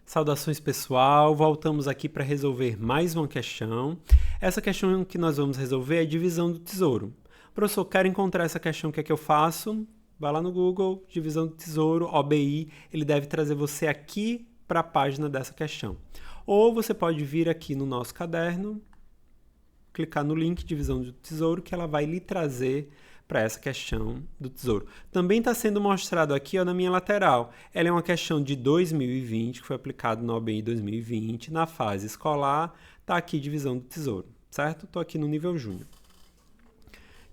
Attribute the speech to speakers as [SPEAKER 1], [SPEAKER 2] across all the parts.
[SPEAKER 1] Saudações pessoal, voltamos aqui para resolver mais uma questão. Essa questão que nós vamos resolver é a divisão do tesouro. Professor, quero encontrar essa questão, o que é que eu faço? Vai lá no Google, divisão do tesouro, OBI, ele deve trazer você aqui para a página dessa questão. Ou você pode vir aqui no nosso caderno, clicar no link divisão do tesouro, que ela vai lhe trazer para essa questão do tesouro. Também está sendo mostrado aqui na minha lateral. Ela é uma questão de 2020, que foi aplicada no OBI 2020, na fase escolar. Está aqui divisão do tesouro, certo? Estou aqui no nível júnior.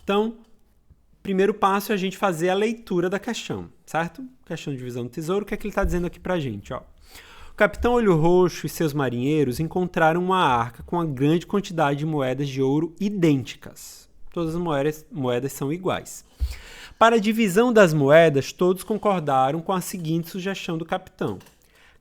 [SPEAKER 1] Então, primeiro passo é a gente fazer a leitura da questão, certo? Questão de divisão do tesouro, o que é que ele está dizendo aqui para a gente? Ó. O capitão Olho Roxo e seus marinheiros encontraram uma arca com uma grande quantidade de moedas de ouro idênticas. Todas as moedas são iguais. Para a divisão das moedas, todos concordaram com a seguinte sugestão do capitão.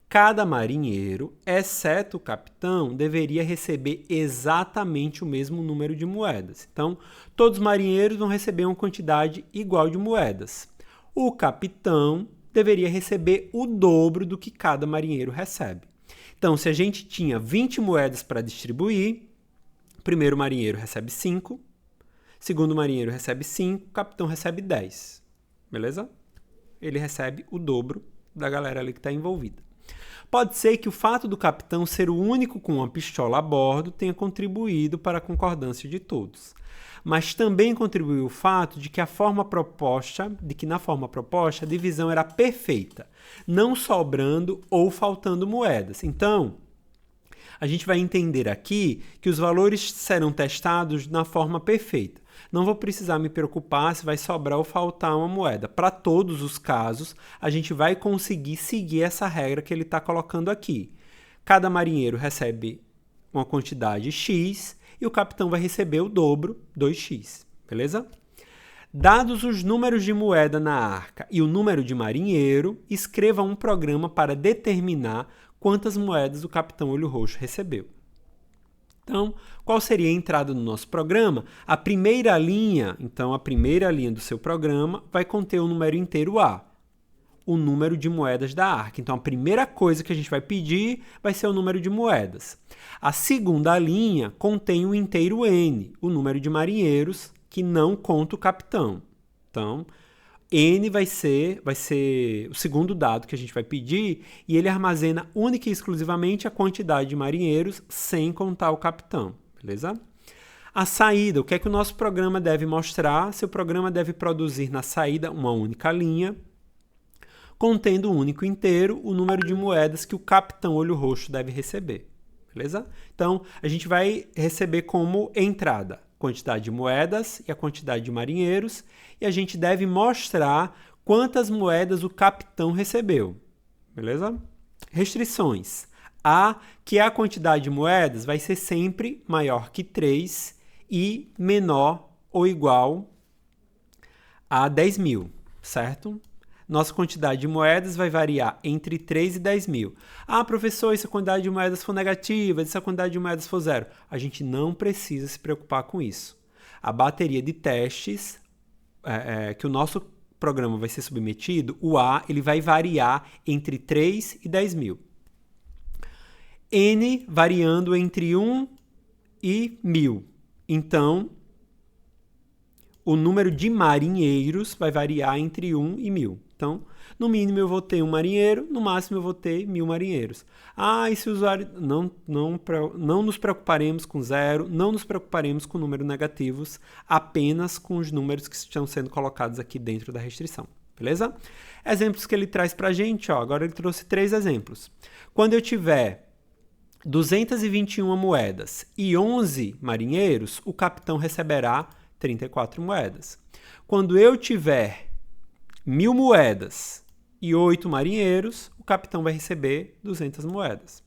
[SPEAKER 1] Cada marinheiro, exceto o capitão, deveria receber exatamente o mesmo número de moedas. Então, todos os marinheiros vão receber uma quantidade igual de moedas. O capitão deveria receber o dobro do que cada marinheiro recebe. Então, se a gente tinha 20 moedas para distribuir, o primeiro marinheiro recebe 5, segundo marinheiro recebe 5, o capitão recebe 10. Beleza? Ele recebe o dobro da galera ali que está envolvida. Pode ser que o fato do capitão ser o único com uma pistola a bordo tenha contribuído para a concordância de todos. Mas também contribuiu o fato de que na forma proposta a divisão era perfeita, não sobrando ou faltando moedas. Então, a gente vai entender aqui que os valores serão testados na forma perfeita. Não vou precisar me preocupar se vai sobrar ou faltar uma moeda. Para todos os casos, a gente vai conseguir seguir essa regra que ele está colocando aqui. Cada marinheiro recebe uma quantidade X e o capitão vai receber o dobro, 2x. Beleza? Dados os números de moeda na arca e o número de marinheiro, escreva um programa para determinar quantas moedas o capitão Olho Roxo recebeu. Então, qual seria a entrada no nosso programa? A primeira linha do seu programa vai conter o número inteiro A, o número de moedas da arca. Então, a primeira coisa que a gente vai pedir vai ser o número de moedas. A segunda linha contém o inteiro N, o número de marinheiros, que não conta o capitão. Então, N vai ser o segundo dado que a gente vai pedir e ele armazena única e exclusivamente a quantidade de marinheiros sem contar o capitão, beleza? A saída, o que é que o nosso programa deve mostrar? Seu programa deve produzir na saída uma única linha, contendo um único inteiro o número de moedas que o capitão Olho Roxo deve receber, beleza? Então, a gente vai receber como entrada quantidade de moedas e a quantidade de marinheiros, e a gente deve mostrar quantas moedas o capitão recebeu, beleza? Restrições. A, que a quantidade de moedas vai ser sempre maior que 3 e menor ou igual a 10 mil, certo? Nossa quantidade de moedas vai variar entre 3 e 10 mil. Ah, professor, e se a quantidade de moedas for negativa, e se a quantidade de moedas for zero? A gente não precisa se preocupar com isso. A bateria de testes que o nosso programa vai ser submetido, o A, ele vai variar entre 3 e 10 mil. N variando entre 1 e 1000. Então, o número de marinheiros vai variar entre 1 e 1000. Então, no mínimo eu vou ter um marinheiro, no máximo eu vou ter 1000 marinheiros. Ah, e se o usuário... Não nos preocuparemos com zero, não nos preocuparemos com números negativos, apenas com os números que estão sendo colocados aqui dentro da restrição. Beleza? Exemplos que ele traz para a gente, ó, agora ele trouxe 3 exemplos. Quando eu tiver 221 moedas e 11 marinheiros, o capitão receberá 34 moedas. Quando eu tiver 1000 moedas e 8 marinheiros, o capitão vai receber 200 moedas.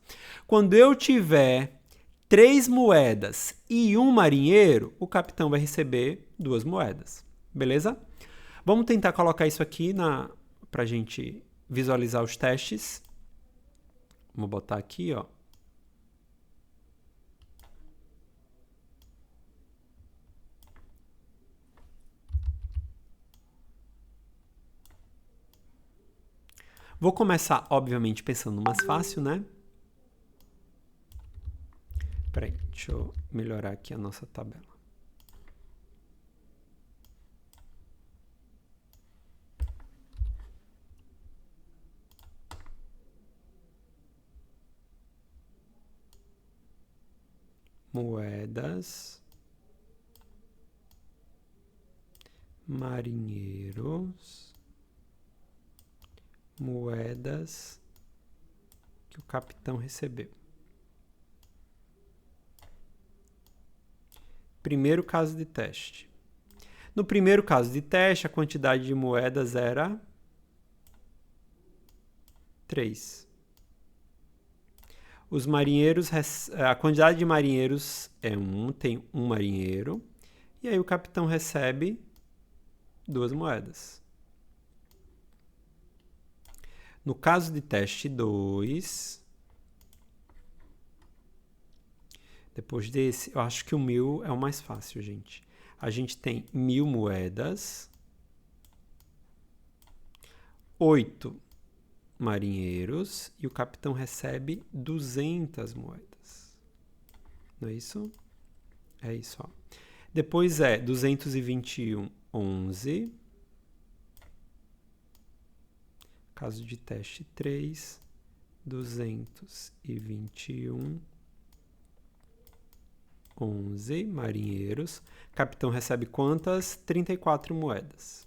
[SPEAKER 1] Quando eu tiver 3 moedas e 1 marinheiro, o capitão vai receber 2 moedas. Beleza? Vamos tentar colocar isso aqui para a gente visualizar os testes. Vamos botar aqui, ó. Vou começar, obviamente, pensando no mais fácil, né? Peraí, deixa eu melhorar aqui a nossa tabela. Moedas, marinheiros, moedas que o capitão recebeu. Primeiro caso de teste. No primeiro caso de teste, a quantidade de moedas era 3. Os marinheiros, a quantidade de marinheiros é 1, tem um marinheiro, e aí o capitão recebe 2 moedas. No caso de teste 2, depois desse, eu acho que o 1000 é o mais fácil, gente. A gente tem 1000 moedas, 8 marinheiros e o capitão recebe 200 moedas. Não é isso? É isso, ó. Depois é 221, 11. Caso de teste 3, 221, 11 marinheiros. Capitão recebe quantas? 34 moedas.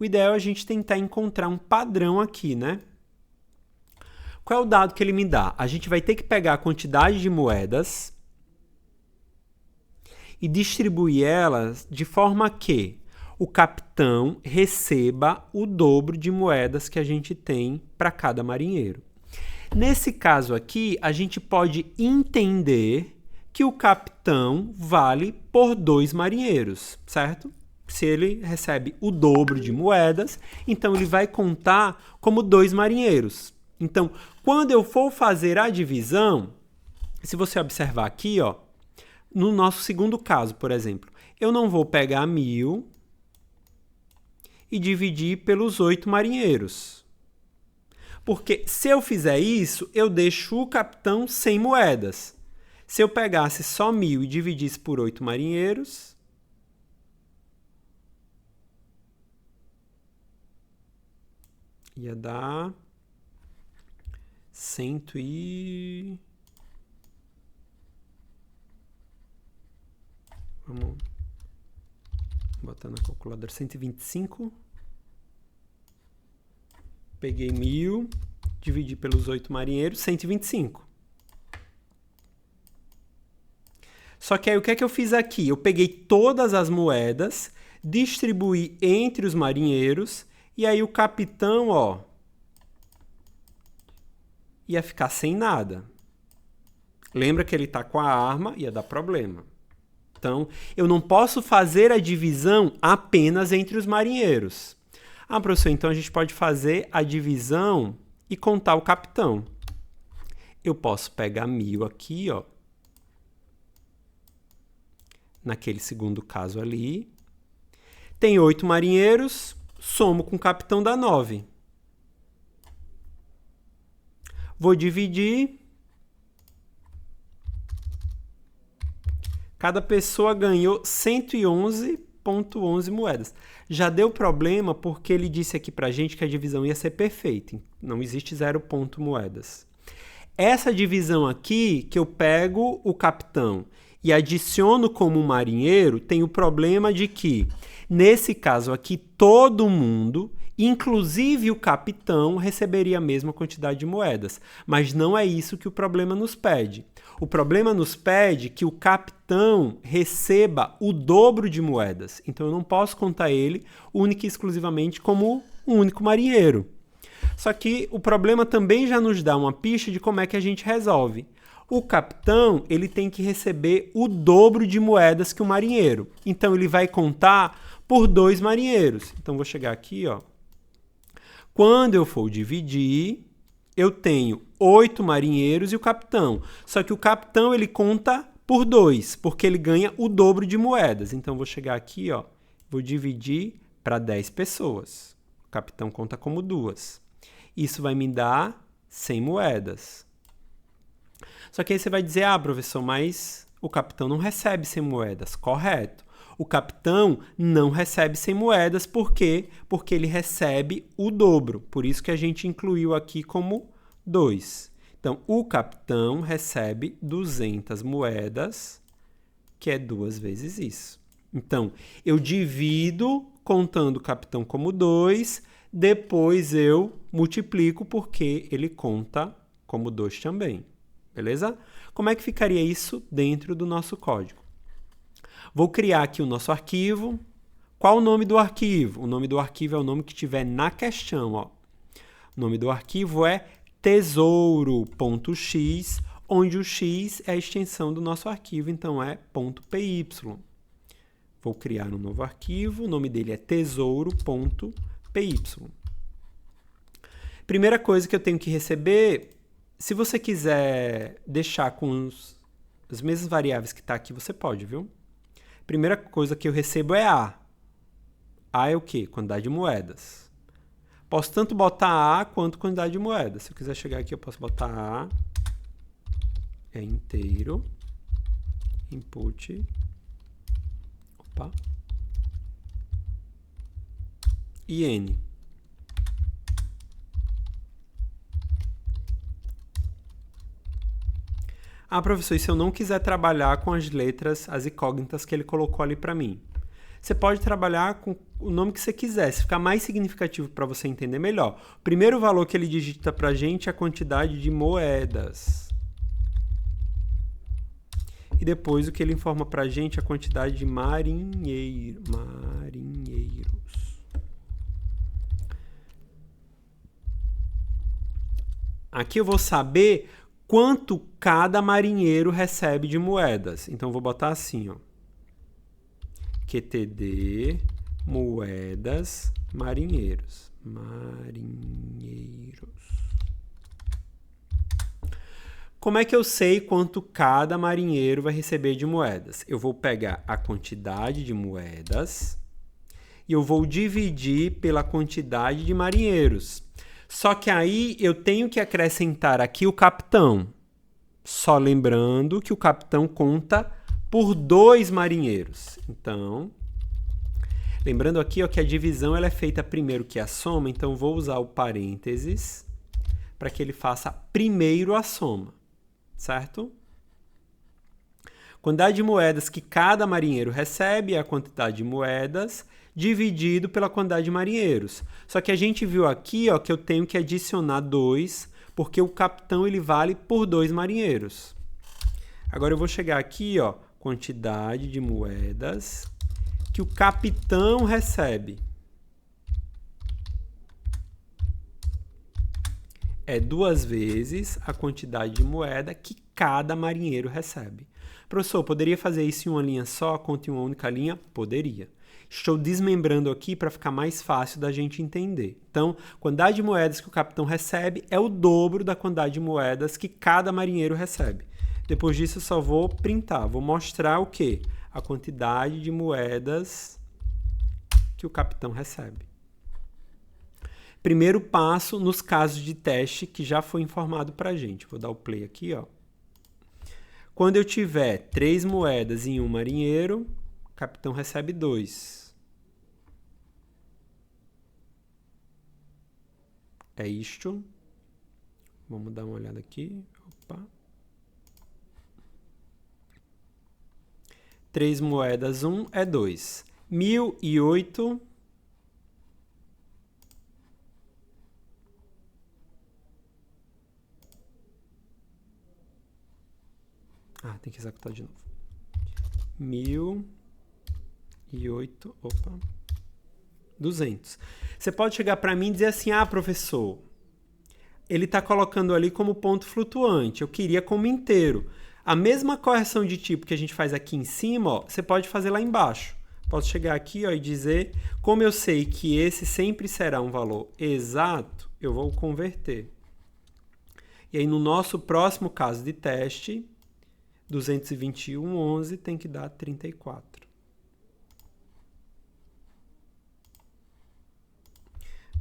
[SPEAKER 1] O ideal é a gente tentar encontrar um padrão aqui, né? Qual é o dado que ele me dá? A gente vai ter que pegar a quantidade de moedas e distribuir elas de forma que o capitão receba o dobro de moedas que a gente tem para cada marinheiro. Nesse caso aqui, a gente pode entender que o capitão vale por 2 marinheiros, certo? Se ele recebe o dobro de moedas, então ele vai contar como 2 marinheiros. Então, quando eu for fazer a divisão, se você observar aqui, ó, no nosso segundo caso, por exemplo, eu não vou pegar 1000 e dividir pelos 8 marinheiros. Porque se eu fizer isso, eu deixo o capitão sem moedas. Se eu pegasse só 1000 e dividisse por 8 marinheiros, ia dar 100 e... Vamos botar na calculadora. 125. Peguei 1000, dividi pelos 8 marinheiros, 125. Só que aí o que é que eu fiz aqui? Eu peguei todas as moedas, distribuí entre os marinheiros, e aí o capitão, ó, ia ficar sem nada. Lembra que ele está com a arma, ia dar problema. Então, eu não posso fazer a divisão apenas entre os marinheiros. Ah, professor, então a gente pode fazer a divisão e contar o capitão. Eu posso pegar 1000 aqui, ó, naquele segundo caso ali. Tem 8 marinheiros, somo com o capitão dá 9. Vou dividir. Cada pessoa ganhou 111,11 moedas. Já deu problema porque ele disse aqui pra gente que a divisão ia ser perfeita. Não existe 0 ponto moedas. Essa divisão aqui, que eu pego o capitão e adiciono como marinheiro, tem o problema de que, nesse caso aqui, todo mundo, inclusive o capitão, receberia a mesma quantidade de moedas. Mas não é isso que o problema nos pede. O problema nos pede que o capitão receba o dobro de moedas. Então, eu não posso contar ele única e exclusivamente como um único marinheiro. Só que o problema também já nos dá uma pista de como é que a gente resolve. O capitão, ele tem que receber o dobro de moedas que o marinheiro. Então, ele vai contar por 2 marinheiros. Então, vou chegar aqui, ó. Quando eu for dividir, eu tenho 8 marinheiros e o capitão. Só que o capitão, ele conta por 2, porque ele ganha o dobro de moedas. Então, vou chegar aqui, ó, vou dividir para 10 pessoas. O capitão conta como 2. Isso vai me dar 100 moedas. Só que aí você vai dizer, ah, professor, mas o capitão não recebe 100 moedas. Correto. O capitão não recebe 100 moedas, por quê? Porque ele recebe o dobro. Por isso que a gente incluiu aqui como 2. Então, o capitão recebe 200 moedas, que é 2 vezes isso. Então, eu divido contando o capitão como 2, depois eu multiplico porque ele conta como 2 também. Beleza? Como é que ficaria isso dentro do nosso código? Vou criar aqui o nosso arquivo. Qual o nome do arquivo? O nome do arquivo é o nome que tiver na questão. Ó. O nome do arquivo é tesouro.x, onde o x é a extensão do nosso arquivo, então é .py. Vou criar um novo arquivo, o nome dele é tesouro.py. Primeira coisa que eu tenho que receber, se você quiser deixar com as mesmas variáveis que está aqui, você pode, viu? Primeira coisa que eu recebo é A. A é o quê? Quantidade de moedas. Posso tanto botar A quanto quantidade de moedas. Se eu quiser chegar aqui, eu posso botar A. É inteiro. Input. Opa. E N. Ah, professor, e se eu não quiser trabalhar com as letras, as incógnitas que ele colocou ali para mim? Você pode trabalhar com o nome que você quiser, se ficar mais significativo para você entender melhor. O primeiro valor que ele digita para a gente é a quantidade de moedas. E depois o que ele informa para a gente é a quantidade de marinheiros. Aqui eu vou saber quanto cada marinheiro recebe de moedas. Então, vou botar assim, ó. QTD, moedas, marinheiros. Marinheiros. Como é que eu sei quanto cada marinheiro vai receber de moedas? Eu vou pegar a quantidade de moedas e eu vou dividir pela quantidade de marinheiros. Só que aí eu tenho que acrescentar aqui o capitão. Só lembrando que o capitão conta por 2 marinheiros. Então, lembrando aqui ó, que a divisão ela é feita primeiro que a soma, então vou usar o parênteses para que ele faça primeiro a soma, certo? Quantidade de moedas que cada marinheiro recebe é a quantidade de moedas dividido pela quantidade de marinheiros. Só que a gente viu aqui ó, que eu tenho que adicionar 2, porque o capitão ele vale por 2 marinheiros. Agora eu vou chegar aqui, ó, quantidade de moedas que o capitão recebe. É 2 vezes a quantidade de moeda que cada marinheiro recebe. Professor, poderia fazer isso em uma linha só, conta em uma única linha? Poderia. Estou desmembrando aqui para ficar mais fácil da gente entender. Então, a quantidade de moedas que o capitão recebe é o dobro da quantidade de moedas que cada marinheiro recebe. Depois disso, eu só vou printar, vou mostrar o quê? A quantidade de moedas que o capitão recebe. Primeiro passo nos casos de teste que já foi informado para a gente. Vou dar o play aqui, ó. Quando eu tiver 3 moedas em um marinheiro, o capitão recebe 2. É isto. Vamos dar uma olhada aqui. Opa. 3 moedas, 1 é 2. 1008. Tem que executar de novo. 1008. Opa. 200. Você pode chegar para mim e dizer assim, professor, ele está colocando ali como ponto flutuante, eu queria como inteiro. A mesma correção de tipo que a gente faz aqui em cima, ó, você pode fazer lá embaixo. Posso chegar aqui ó, e dizer, como eu sei que esse sempre será um valor exato, eu vou converter. E aí no nosso próximo caso de teste, 221,11 tem que dar 34.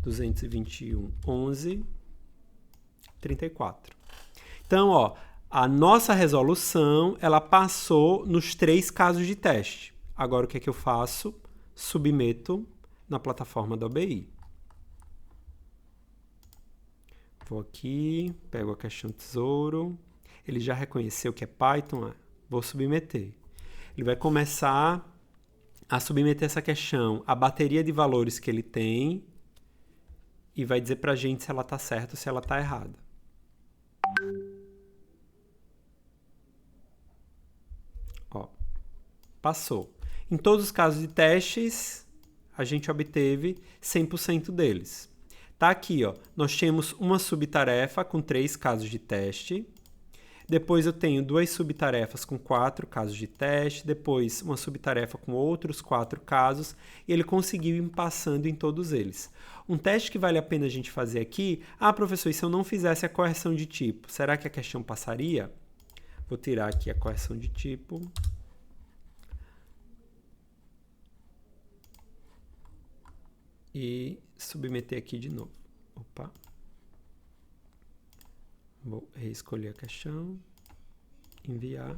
[SPEAKER 1] 221,11, 34. Então, ó, A nossa resolução, ela passou nos 3 casos de teste. Agora, o que é que eu faço? Submeto na plataforma do OBI. Vou aqui, pego a questão tesouro. Ele já reconheceu que é Python? Vou submeter. Ele vai começar a submeter essa questão à bateria de valores que ele tem e vai dizer pra gente se ela está certa ou se ela está errada. Ó, passou. Em todos os casos de testes, a gente obteve 100% deles. Tá aqui, ó. Nós temos uma subtarefa com 3 casos de teste. Depois eu tenho 2 subtarefas com 4 casos de teste. Depois uma subtarefa com outros 4 casos. E ele conseguiu ir passando em todos eles. Um teste que vale a pena a gente fazer aqui. Ah, professor, e se eu não fizesse a correção de tipo, será que a questão passaria? Vou tirar aqui a correção de tipo. E submeter aqui de novo. Opa. Vou reescolher a questão. Enviar.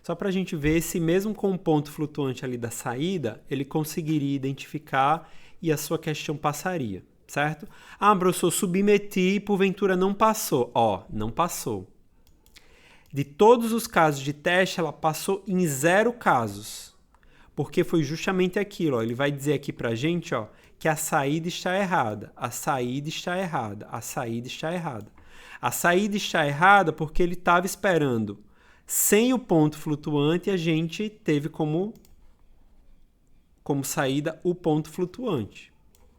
[SPEAKER 1] Só para a gente ver se mesmo com o ponto flutuante ali da saída, ele conseguiria identificar e a sua questão passaria, certo? Ah, professor, submeti e porventura não passou. Ó, não passou. De todos os casos de teste, ela passou em 0 casos. Porque foi justamente aquilo, ó. Ele vai dizer aqui pra gente, ó, que a saída está errada, a saída está errada, a saída está errada. A saída está errada porque ele estava esperando sem o ponto flutuante e a gente teve como saída o ponto flutuante.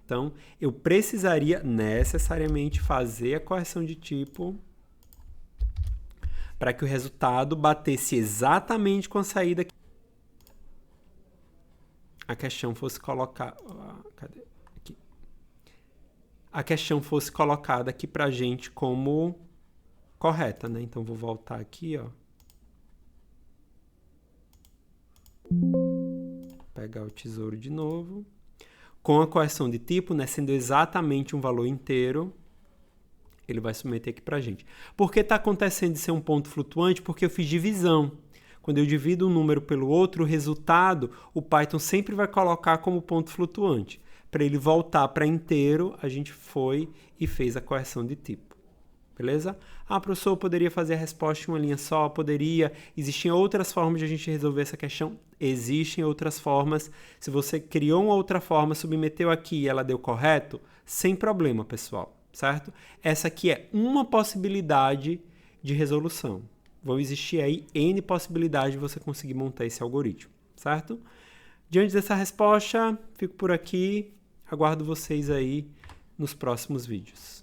[SPEAKER 1] Então, eu precisaria necessariamente fazer a correção de tipo para que o resultado batesse exatamente com a saída que a questão fosse colocada. Cadê? Aqui. A questão fosse colocada aqui pra gente como correta, né? Então vou voltar aqui, ó. Pegar o tesouro de novo. Com a correção de tipo, né, sendo exatamente um valor inteiro, ele vai submeter aqui pra gente. Por que está acontecendo de ser um ponto flutuante? Porque eu fiz divisão. Quando eu divido um número pelo outro, o resultado, o Python sempre vai colocar como ponto flutuante. Para ele voltar para inteiro, a gente foi e fez a correção de tipo. Beleza? Ah, professor, eu poderia fazer a resposta em uma linha só? Poderia. Existem outras formas de a gente resolver essa questão? Existem outras formas. Se você criou uma outra forma, submeteu aqui e ela deu correto, sem problema, pessoal. Certo? Essa aqui é uma possibilidade de resolução. Vão existir aí N possibilidades de você conseguir montar esse algoritmo, certo? Diante dessa resposta, fico por aqui. Aguardo vocês aí nos próximos vídeos.